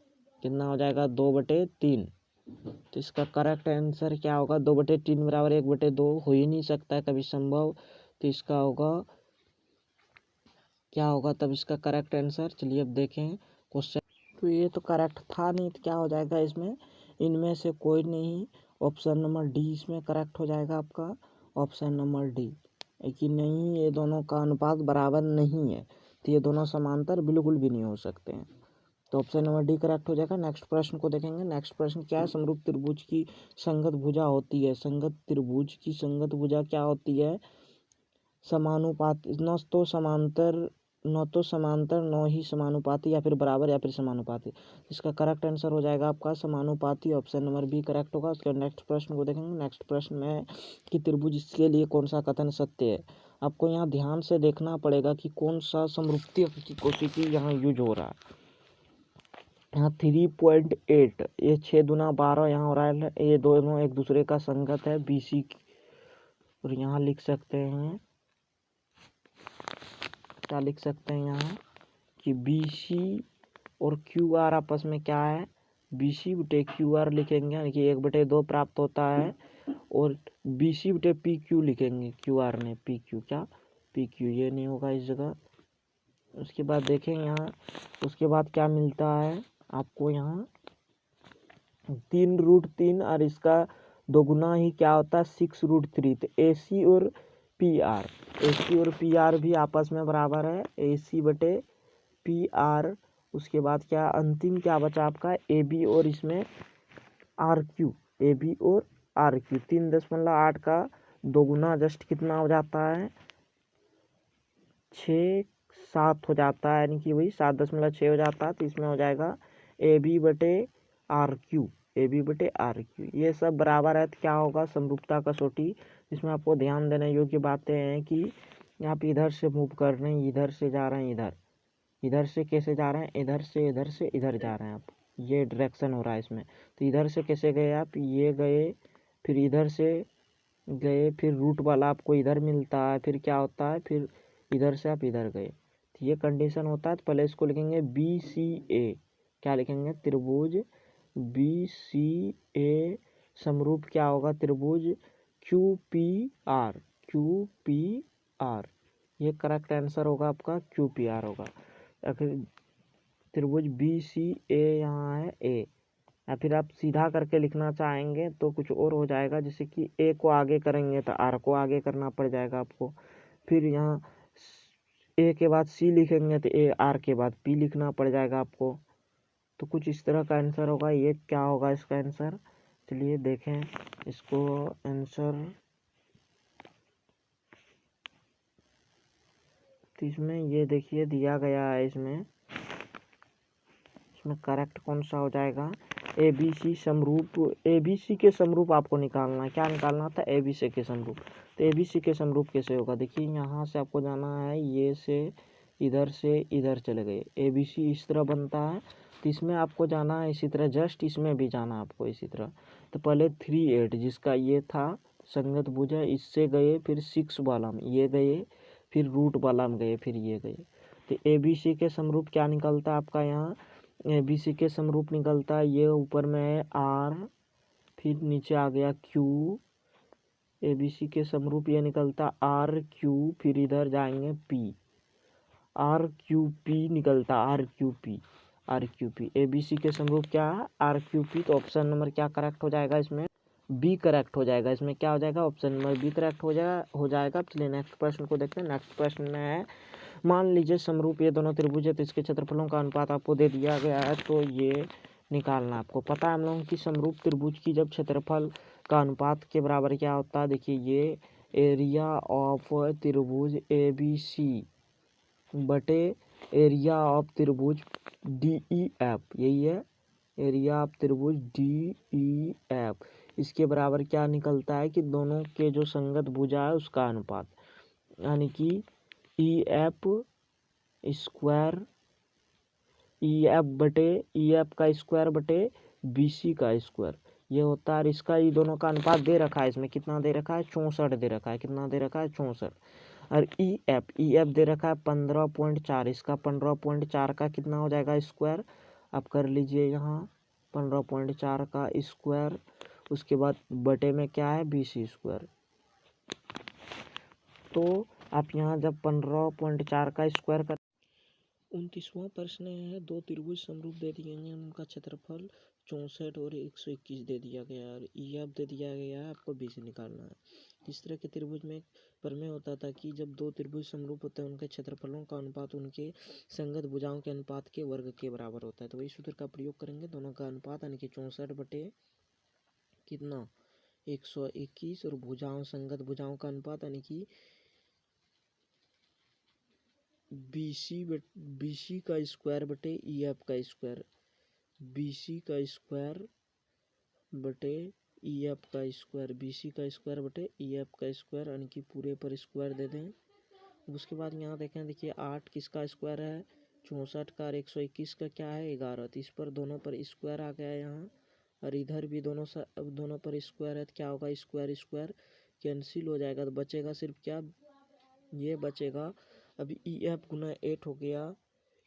कितना हो जाएगा, 2/3। तो इसका करेक्ट आंसर क्या होगा, 2/3 बराबर 1/2 हो ही नहीं सकता है कभी संभव। तो इसका होगा क्या होगा तब इसका करेक्ट आंसर, चलिए अब देखें क्वेश्चन। तो ये तो करेक्ट था नहीं, तो क्या हो जाएगा इसमें, इनमें से कोई नहीं, ऑप्शन नंबर डी इसमें करेक्ट हो जाएगा आपका, ऑप्शन नंबर डी। कि नहीं, ये दोनों का अनुपात बराबर नहीं है, तो ये दोनों समांतर बिल्कुल भी नहीं हो सकते हैं। तो ऑप्शन नंबर डी करेक्ट हो जाएगा। नेक्स्ट प्रश्न को देखेंगे। नेक्स्ट प्रश्न क्या है, समरूप त्रिभुज की संगत भुजा होती है। संगत त्रिभुज की संगत भुजा क्या होती है, समानुपाती, न तो समांतर न ही समानुपाती, या फिर बराबर, या फिर समानुपाती। इसका करेक्ट आंसर हो जाएगा आपका समानुपाती, ऑप्शन नंबर बी करेक्ट होगा। उसके नेक्स्ट प्रश्न को देखेंगे। नेक्स्ट प्रश्न में कि त्रिभुज इसके लिए कौन सा कथन सत्य है। आपको यहाँ ध्यान से देखना पड़ेगा कि कौन सा समरूपती की कोशिकी यहाँ यूज हो रहा है। यहाँ 3.8, ये 6 दूना 12 यहाँ हो रहा है, ये दोनों एक दूसरे का संगत है BC, और यहाँ लिख सकते हैं, क्या लिख सकते हैं यहाँ कि BC और QR आपस में क्या है, BC बटे QR लिखेंगे, यानी कि 1/2 प्राप्त होता है, और BC बटे PQ लिखेंगे, QR ने PQ, क्या PQ, ये नहीं होगा इस जगह। उसके बाद देखें यहाँ, उसके बाद क्या मिलता है आपको यहाँ 3√3, और इसका दोगुना ही क्या होता है 6√3। तो AC और PR भी आपस में बराबर है, AC बटे PR। उसके बाद क्या अंतिम क्या बचा आपका AB और इसमें RQ, AB और RQ, 3.8 का दोगुना जस्ट कितना हो जाता है 6-7 हो जाता है, यानी कि वही 7.6 हो जाता है। तो इसमें हो जाएगा AB बटे RQ। ये सब बराबर है, तो क्या होगा समरूपता कसौटी। इसमें आपको ध्यान देने योग्य बातें हैं कि आप इधर से मूव कर रहे हैं, इधर से जा रहे हैं, इधर से कैसे जा रहे हैं, इधर से इधर जा रहे हैं आप, ये डायरेक्शन हो रहा है इसमें। तो इधर से कैसे गए आप, ये गए, फिर इधर से गए, फिर रूट वाला आपको इधर मिलता है, फिर क्या होता है, फिर इधर से आप इधर गए, तो ये कंडीशन होता है। तो पहले इसको लिखेंगे BCA, क्या लिखेंगे, त्रिभुज BCA समरूप क्या होगा, त्रिभुज QPR। ये करेक्ट आंसर होगा आपका, QPR होगा। आखिर त्रिभुज BCA यहाँ है A, या फिर आप सीधा करके लिखना चाहेंगे तो कुछ और हो जाएगा, जैसे कि A को आगे करेंगे तो R को आगे करना पड़ जाएगा आपको, फिर यहाँ A के बाद C लिखेंगे तो R के बाद P लिखना पड़ जाएगा आपको। तो कुछ इस तरह का आंसर होगा। ये क्या होगा इसका आंसर, चलिए देखें इसको आंसर। तो इसमें ये देखिए दिया गया है, इसमें करेक्ट कौन सा हो जाएगा? ABC समरूप। ABC के समरूप आपको निकालना है। क्या निकालना था? ABC के समरूप। तो ABC के समरूप कैसे होगा? देखिए यहाँ से आपको जाना है, ये से इधर चले गए, ABC इस तरह बनता है। तो इसमें आपको जाना है इसी तरह, जस्ट इसमें भी जाना है आपको इसी तरह। तो पहले 3 8 जिसका ये था संगत भुजा, इससे गए, फिर 6 वाला में ये गए, फिर रूट वाला में गए, फिर ये गए। तो ABC के समरूप क्या निकलता है आपका? यहाँ ABC के समरूप निकलता है, ये ऊपर में है R, फिर नीचे आ गया Q। ABC के समरूप ये निकलता RQ, फिर इधर जाएंगे P, RQP निकलता, RQP। ABC के समरूप क्या है? RQP। तो ऑप्शन नंबर क्या करेक्ट हो जाएगा इसमें? बी करेक्ट हो जाएगा। इसमें क्या हो जाएगा? ऑप्शन नंबर बी करेक्ट हो जाएगा। चलिए नेक्स्ट प्रश्न को देखते हैं। नेक्स्ट प्रश्न में है, मान लीजिए समरूप ये दोनों त्रिभुज है, तो इसके क्षेत्रफलों का अनुपात आपको दे दिया गया है। तो ये निकालना आपको पता है हम लोगों की समरूप त्रिभुज की जब क्षेत्रफल का अनुपात के बराबर क्या होता है? देखिए ये एरिया ऑफ त्रिभुज ABC बटे एरिया ऑफ त्रिभुज DEF, यही है एरिया ऑफ त्रिभुज DEF। इसके बराबर क्या निकलता है कि दोनों के जो संगत भुजा है उसका अनुपात, यानी कि EF स्क्वायर, EF का स्क्वायर बटे BC का स्क्वायर, ये होता है। और इसका ये दोनों का अनुपात दे रखा है, इसमें कितना दे रखा है? 64 दे रखा है। कितना दे रखा है? 64। और EF दे रखा है 15.4, इसका 15.4 का कितना हो जाएगा स्क्वायर? आप कर लीजिए यहाँ 15.4 का स्क्वायर, उसके बाद बटे में क्या है? BC square. तो आप यहाँ जब 15.4 का स्क्वायर कर 29वां प्रश्न है, दो त्रिभुज समरूप दे दिए हैं, उनका क्षेत्रफल 64 और 121 दे दिया गया है, और EF दे दिया गया है, आपको BC निकालना है। इस तरह के त्रिभुज में प्रमेय होता था कि जब दो त्रिभुज समरूप होते हैं, उनके क्षेत्रफलों का अनुपात उनके संगत भुजाओं के अनुपात के वर्ग के बराबर होता है। तो वही सूत्र का प्रयोग करेंगे, दोनों का अनुपात यानी कि 64 बटे कितना 121, और भुजाओं संगत भुजाओं का अनुपात यानी कि BC का स्क्वायर बटे EF का स्क्वायर, BC का स्क्वायर बटे EF का स्क्वायर, BC का स्क्वायर बटे EF का स्क्वायर, यानी कि पूरे पर स्क्वायर दे दें। उसके बाद यहाँ देखें, देखिए 8 किसका स्क्वायर है? 64 का, और 121 का क्या है? 11। तो इस पर दोनों पर स्क्वायर आ गया यहाँ, और इधर भी दोनों पर स्क्वायर है, तो क्या होगा? स्क्वायर स्क्वायर कैंसिल हो जाएगा, तो बचेगा सिर्फ क्या? ये बचेगा। अभी EF गुना 8 हो गया।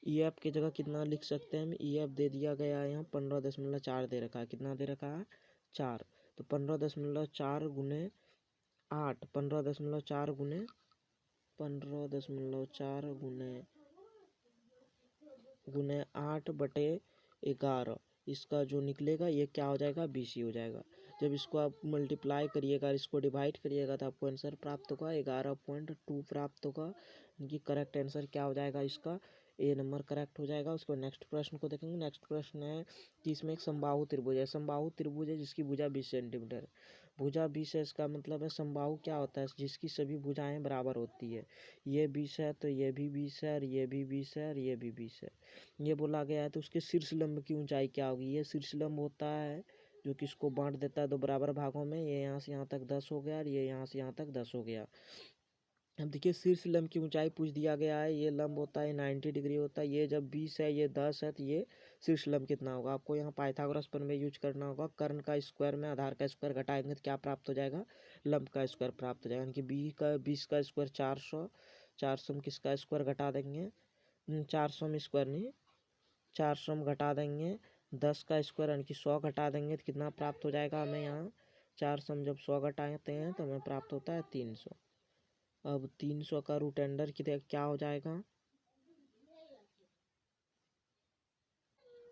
EF की जगह कितना लिख सकते हैं हम? EF दे दिया गया है यहाँ 15.4 दे रखा है। कितना दे रखा है? 4। तो 15.4 गुने 8, 15.4 गुने 8 बटे 11, इसका जो निकलेगा ये क्या हो जाएगा? BC हो जाएगा। जब इसको आप मल्टीप्लाई करिएगा, इसको डिवाइड करिएगा, तो आपको आंसर प्राप्त होगा 11.2 प्राप्त होगा। इनकी करेक्ट आंसर क्या हो जाएगा? इसका A नंबर करेक्ट हो जाएगा। उसको नेक्स्ट प्रश्न को देखेंगे। नेक्स्ट प्रश्न है कि इसमें एक समबाहु त्रिभुज है। समबाहु त्रिभुज है जिसकी भुजा 20 सेंटीमीटर है। भुजा 20 है, इसका मतलब है समबाहु क्या होता है? जिसकी सभी भुजाएं बराबर होती है। ये 20 है, तो ये भी 20 है, और ये भी 20 है, और ये भी 20 है, ये बोला गया है। तो उसके शीर्ष लंब की ऊंचाई क्या होगी? ये शीर्ष लंब होता है जो कि इसको बांट देता है दो बराबर भागों में। ये यहाँ से यहाँ तक 10 हो गया, और ये यहाँ से यहाँ तक 10 हो गया। अब देखिए शीर्ष लंब की ऊंचाई पूछ दिया गया है। ये लंब होता है 90 डिग्री होता है। ये जब 20 है, ये 10 है, तो ये शीर्ष लंब कितना होगा? आपको यहाँ पाइथागोरस प्रमेय यूज करना होगा। कर्ण का स्क्वायर में आधार का स्क्वायर घटाएंगे तो क्या प्राप्त हो जाएगा? लंब का स्क्वायर प्राप्त हो जाएगा। यानी कि 20 का स्क्वायर 400, 400 में किसका स्क्वायर घटा देंगे? 400 में स्क्वायर नहीं, 400 में घटा देंगे 10 का स्क्वायर, यानी कि 100 घटा देंगे तो कितना प्राप्त हो जाएगा हमें? यहाँ 400 में जब 100 घटाते हैं तो हमें प्राप्त होता है 300। अब 300 का रूट अंडर की क्या हो जाएगा?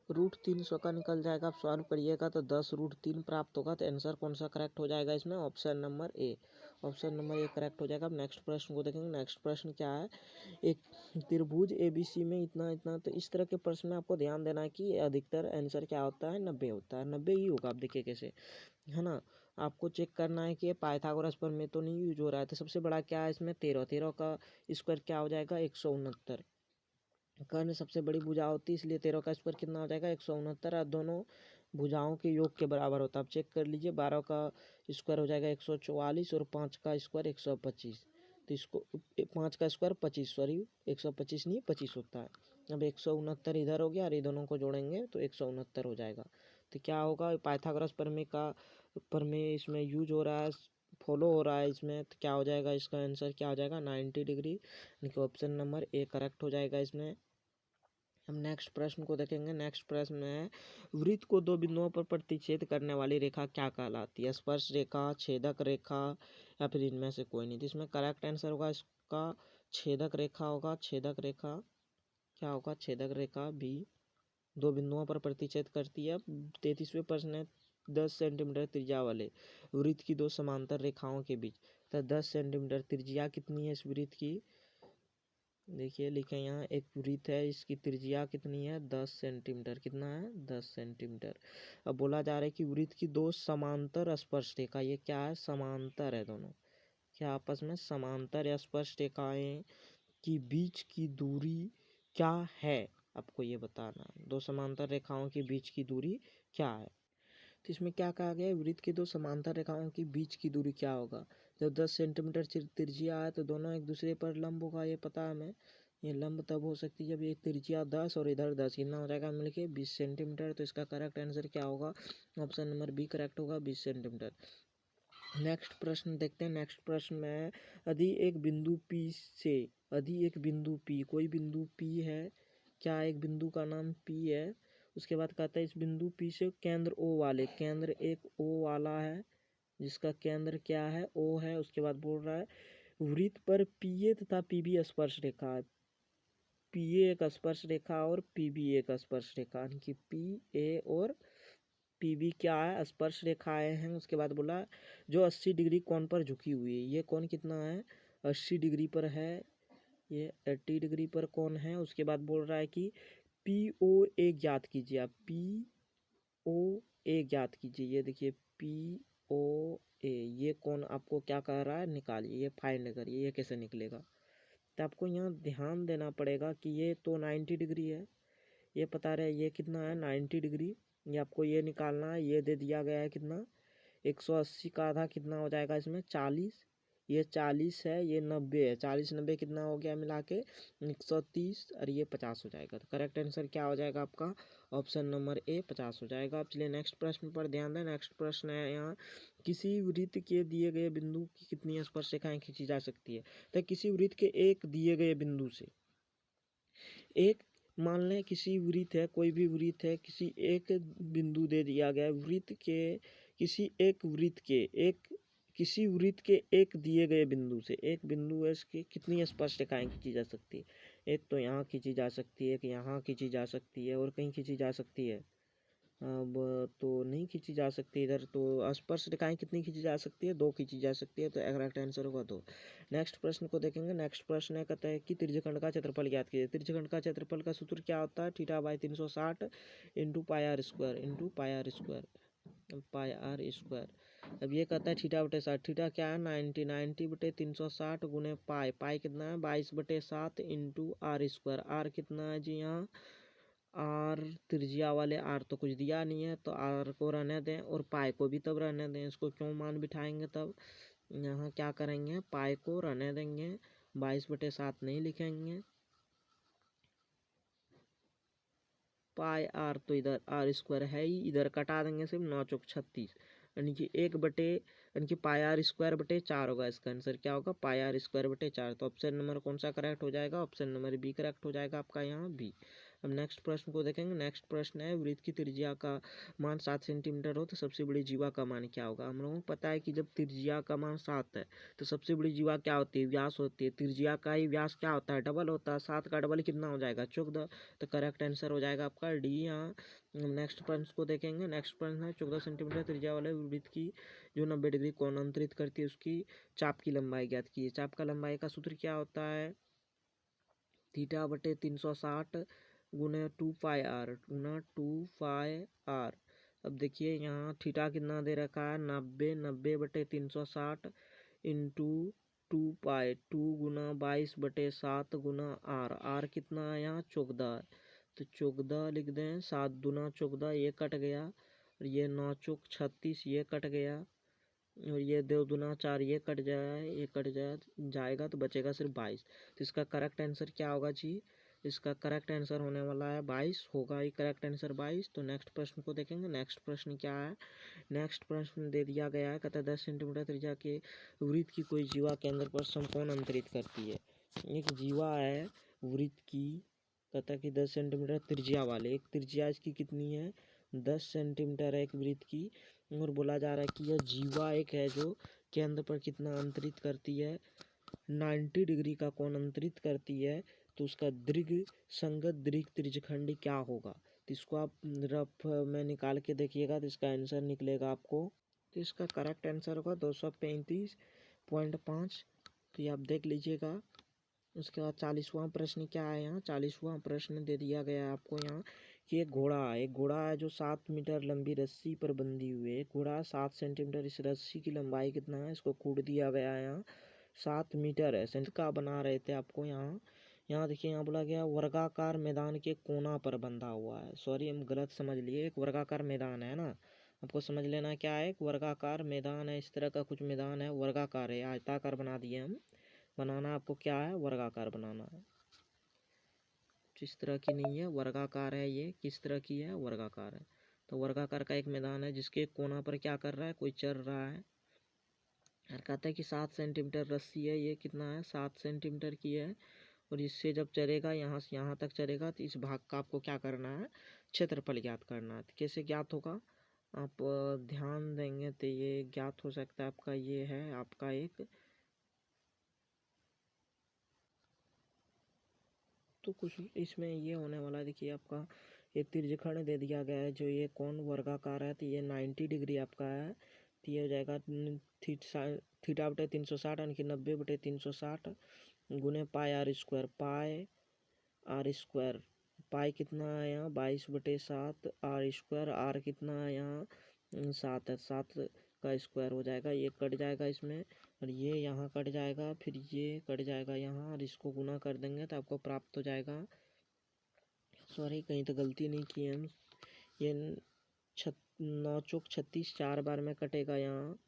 √300 का निकल जाएगा। आप सॉल्व करिएगा तो 10√3 प्राप्त होगा। तो आंसर कौन सा करेक्ट हो जाएगा इसमें? Option number A. Option number A correct हो जाएगा। अब नेक्स्ट प्रश्न को देखेंगे। नेक्स्ट प्रश्न क्या है? एक त्रिभुज ABC में इतना इतना, तो इस तरह के प्रश्न में आपको ध्यान देना है कि अधिकतर आंसर क्या होता है? 90 होता है। 90 ही होगा। आप देखिए कैसे, है ना। आपको चेक करना है कि ये पाइथागोरस प्रमेय तो नहीं यूज हो रहा है। तो सबसे बड़ा क्या है इसमें? 13। 13 का स्क्वायर क्या हो जाएगा? 169। कर्ण सबसे बड़ी भुजा होती है, इसलिए 13 का स्क्वायर कितना हो जाएगा? 169। और दोनों भुजाओं के योग के बराबर होता है। आप चेक कर लीजिए। 12 का स्क्वायर हो जाएगा 144 और 5 का स्क्वायर 125। तो इसको 5 का स्क्वायर 25, सॉरी 125 नहीं 25 होता है। अब 169 इधर हो गया और ये दोनों को जोड़ेंगे तो 169 हो जाएगा। तो क्या होगा? पाइथागोरस प्रमेय का प्रमेय इसमें यूज हो रहा है, फॉलो हो रहा है इसमें। तो क्या हो जाएगा? इसका आंसर क्या हो जाएगा? 90 डिग्री, यानी कि ऑप्शन नंबर ए करेक्ट हो जाएगा इसमें। हम नेक्स्ट प्रश्न को देखेंगे। नेक्स्ट प्रश्न में है, वृत्त को दो बिंदुओं पर प्रतिच्छेद करने वाली रेखा क्या कहलाती है? स्पर्श रेखा, छेदक रेखा, या फिर इनमें से कोई नहीं। तो इसमें करेक्ट आंसर होगा इसका छेदक रेखा होगा। छेदक रेखा क्या होगा? छेदक रेखा भी दो बिंदुओं पर प्रतिच्छेद करती है। 33वें प्रश्न है, 10 सेंटीमीटर त्रिज्या वाले वृत्त की दो समांतर रेखाओं के बीच, तो 10 सेंटीमीटर त्रिज्या कितनी है इस वृत्त की? देखिए लिखे यहाँ, एक वृत्त है, इसकी त्रिज्या कितनी है? 10 सेंटीमीटर। कितना है? 10 सेंटीमीटर। अब बोला जा रहा है कि वृत्त की दो समांतर स्पर्श रेखा, ये क्या है? समांतर है दोनों, क्या आपस में समांतर या स्पर्श रेखाएं की बीच की दूरी क्या है? आपको ये बताना है। दो समांतर रेखाओं के बीच की दूरी क्या है? तो इसमें क्या कहा गया है? वृत्त की दो समांतर रेखाओं के बीच की दूरी क्या होगा? जब 10 सेंटीमीटर त्रिज्या है तो दोनों एक दूसरे पर लंब होगा, ये पता है हमें। ये लंब तब हो सकती है जब ये त्रिज्या 10 और इधर 10, कितना हो जाएगा मिलके? 20 सेंटीमीटर। तो इसका करेक्ट आंसर क्या होगा? ऑप्शन नंबर बी करेक्ट होगा, 20 सेंटीमीटर। नेक्स्ट प्रश्न देखते हैं। नेक्स्ट प्रश्न में, यदि एक बिंदु P से, यदि एक बिंदु P, कोई बिंदु P है, क्या एक बिंदु का नाम P है? उसके बाद कहता है इस बिंदु P से केंद्र O वाले, केंद्र एक O वाला है जिसका केंद्र क्या है? O है। उसके बाद बोल रहा है वृत्त पर PA तथा PB स्पर्श रेखा है। PA एक स्पर्श रेखा और PB एक स्पर्श रेखा, यानी कि PA और PB क्या है? स्पर्श रेखाएं हैं। उसके बाद बोला जो 80 डिग्री कोण पर झुकी हुई है। ये कोण कितना है? 80 डिग्री पर है। ये 80 डिग्री पर कोण है। उसके बाद बोल रहा है कि POA ज्ञात कीजिए। आप POA ज्ञात कीजिए। ये देखिए POA, ये कोण आपको क्या कह रहा है? निकालिए, ये फाइंड करिए। ये कैसे निकलेगा? तो आपको यहाँ ध्यान देना पड़ेगा कि ये तो 90 डिग्री है, ये पता रहे ये कितना है? 90 डिग्री। ये आपको ये निकालना है। ये दे दिया गया है कितना? 180 का आधा कितना हो जाएगा इसमें? 40। ये 40 है, ये 90 है। 40 90 कितना हो गया मिला के? 130। और ये 50 हो जाएगा। तो करेक्ट आंसर क्या हो जाएगा आपका? ऑप्शन नंबर ए 50 हो जाएगा। अब चलिए नेक्स्ट प्रश्न पर ध्यान दें। नेक्स्ट प्रश्न है यहाँ, किसी वृत्त के दिए गए बिंदु की कितनी स्पर्श रेखाएं खींची जा सकती है? तो किसी वृत्त के एक दिए गए बिंदु से, एक मान लें किसी वृत्त है, कोई भी वृत्त है, किसी एक बिंदु दे दिया गया है वृत्त के, किसी एक वृत्त के एक, किसी वृत्त के एक दिए गए बिंदु से, एक बिंदु है, इसकी कितनी स्पर्श रेखाएं खींची जा सकती है? एक तो यहाँ खींची जा सकती है, एक यहाँ खींची जा सकती है, और कहीं खींची जा सकती है? अब तो नहीं खींची जा सकती इधर। तो स्पर्श रेखाएं कितनी खींची जा सकती है? 2 खींची जा सकती है। तो करेक्ट आंसर होगा 2। नेक्स्ट प्रश्न को देखेंगे। नेक्स्ट प्रश्न है, कहता है कि त्रिज्यखंड का क्षेत्रफल ज्ञात कीजिए। त्रिज्यखंड का क्षेत्रफल का सूत्र क्या होता है? θ/360 into pi R square, into pi R square, pi R square. अब ये कहता है θ/60, थीटा क्या है? 90, 90/360 गुने पाई, पाई कितना है? 22/7 इंटू आर स्क्वायर। आर कितना है जी यहाँ? आर त्रिज्या वाले आर तो कुछ दिया नहीं है, तो आर को रहने दें और पाई को भी तब रहने दें। इसको क्यों मान बिठाएंगे? तब यहाँ क्या करेंगे? पाई को रहने देंगे, 22/7 नहीं लिखेंगे। पाई आर तो इधर आर स्क्वायर है ही, इधर कटा देंगे सिर्फ, 9 चौक 36, यानी कि 1 यानी कि पाई आर स्क्वायर बटे 4 होगा। इसका आंसर क्या होगा? पाई आर स्क्वायर बटे 4। तो ऑप्शन नंबर कौन सा करेक्ट हो जाएगा? ऑप्शन नंबर बी करेक्ट हो जाएगा आपका यहाँ, बी। अब नेक्स्ट प्रश्न को देखेंगे। नेक्स्ट प्रश्न है, वृत्त की त्रिज्या का मान 7 सेंटीमीटर हो तो सबसे बड़ी जीवा का मान क्या होगा। हम लोगों को पता है कि जब त्रिज्या का मान 7 है तो सबसे बड़ी जीवा क्या होती है, व्यास होती है। त्रिज्या का ही व्यास क्या होता है, डबल होता है। 7 का डबल कितना हो जाएगा, 14। तो करेक्ट आंसर हो जाएगा आपका डी। यहाँ नेक्स्ट प्रश्न को देखेंगे। नेक्स्ट प्रश्न है, 14 सेंटीमीटर त्रिज्या वाले वृत्त की जो 90 डिग्री कोण अंतरित करती है उसकी चाप की लंबाई ज्ञात कीजिए। चाप का लंबाई का सूत्र क्या होता है, थीटा बटे 360 गुने 2 पाई आर गुना 2 पाई आर। अब देखिए यहाँ थीटा कितना दे रखा है, 90 बटे 360 into 2 pi, 2 Guna 22/7 Guna are कितना है यहाँ 14 है। तो 14 लिख दें, 7 दूना 14, ये कट गया, और ये 9 चौक 36, ये कट गया, और ये 2 दूना 4, ये कट जाए, ये कट जाएगा तो बचेगा सिर्फ 22। तो इसका करेक्ट आंसर क्या होगा जी, इसका करेक्ट आंसर होने वाला है 22 होगा ये करेक्ट आंसर 22। तो नेक्स्ट प्रश्न को देखेंगे। नेक्स्ट प्रश्न क्या है, नेक्स्ट प्रश्न दे दिया गया है, कहता है 10 सेंटीमीटर त्रिज्या के वृत्त की कोई जीवा केंद्र पर समकोण अंतरित करती है। एक जीवा है वृत्त की, कहता है कि 10 सेंटीमीटर त्रिज्या वाले, एक त्रिज्या इसकी कितनी है 10 सेंटीमीटर है एक वृत्त की, और बोला जा रहा है कि यह जीवा एक है जो केंद्र पर कितना अंतरित करती है, 90 डिग्री का कोण अंतरित करती है। तो उसका दीर्घ संगत दीर्घ त्रिज्यखंड क्या होगा। तो इसको आप रफ में निकाल के देखिएगा तो इसका आंसर निकलेगा आपको। तो इसका करेक्ट आंसर होगा 235.5। तो ये आप देख लीजिएगा। उसके बाद 40वां प्रश्न क्या है, यहाँ 40वां प्रश्न दे दिया गया है आपको यहाँ कि एक घोड़ा है जो 7 मीटर लंबी रस्सी पर बंधी हुई है। एक घोड़ा 7 सेंटीमीटर, इस रस्सी की लंबाई कितना है, इसको कूट दिया गया है यहाँ 7 मीटर है। सेंट का बना रहे थे आपको यहाँ देखिए, यहाँ बोला गया वर्गाकार मैदान के कोना पर बंधा हुआ है। सॉरी हम गलत समझ लिए, एक वर्गाकार मैदान है ना, आपको समझ लेना क्या है, एक वर्गाकार मैदान है, इस तरह का कुछ मैदान है, वर्गाकार है, आयताकार बना दिए हम। बनाना आपको क्या है, वर्गाकार बनाना है, जिस तरह की नहीं है, वर्गाकार है। ये किस तरह की है, वर्गाकार है। तो वर्गाकार का एक मैदान है जिसके कोना पर क्या कर रहा है, कोई चल रहा है। और कहता है कि 7 सेंटीमीटर रस्सी है, ये कितना है 7 सेंटीमीटर की है, और इससे जब चलेगा यहाँ से यहाँ तक चलेगा तो इस भाग का आपको क्या करना है, क्षेत्रफल ज्ञात करना है। तो कैसे ज्ञात होगा, आप ध्यान देंगे तो ये ज्ञात हो सकता है आपका, ये है आपका एक, तो कुछ इसमें ये होने वाला, देखिए आपका एक त्रिज्यखंड दे दिया गया है जो ये कोण वर्गाकार है, तो ये 90 डिग्री आपका है। तो ये हो जाएगा थीटा बटे 360 यानी कि 90 बटे 360 गुने पाई आर स्क्वायर। पाई कितना है यहाँ 22/7, आर स्क्वायर, आर कितना है यहाँ 7 है, 7 का स्क्वायर हो जाएगा, ये कट जाएगा इसमें, और ये यहाँ कट जाएगा, फिर ये कट जाएगा यहाँ, और इसको गुना कर देंगे तो आपको प्राप्त हो जाएगा। सॉरी कहीं तो गलती नहीं की हम, ये 9 चौक 36 4 बार में कटेगा, यहाँ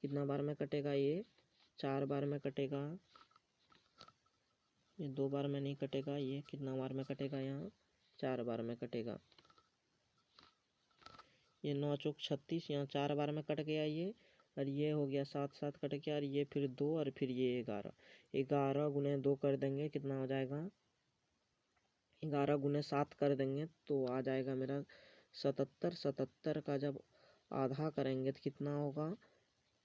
कितना बार में कटेगा, ये 4 बार में कटेगा, ये 2 बार में नहीं कटेगा, ये कितना बार में कटेगा, यहाँ 4 बार में कटेगा। ये 9 चौक 36 यहाँ 4 बार में कट गया ये, और ये हो गया 7 कट गया, और ये फिर 2, और फिर ये 11 गुने 2 कर देंगे कितना हो जाएगा, 11 गुने 7 कर देंगे तो आ जाएगा मेरा 77 का जब आधा करेंगे तो कितना होगा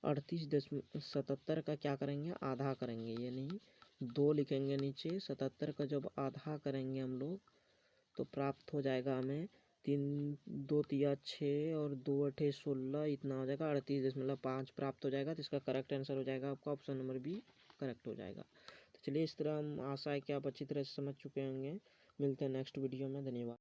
38.77 का क्या करेंगे, आधा करेंगे, ये नहीं 2 लिखेंगे नीचे, 77 का जब आधा करेंगे हम लोग तो प्राप्त हो जाएगा हमें 3 2 तिया 6 और 2 8 16, इतना हो जाएगा 38.5 प्राप्त हो जाएगा। तो इसका करेक्ट आंसर हो जाएगा आपका ऑप्शन नंबर बी करेक्ट हो जाएगा। तो चलिए, इस तरह हम आशा है कि आप अच्छी तरह से समझ चुके होंगे। मिलते हैं नेक्स्ट वीडियो में, धन्यवाद।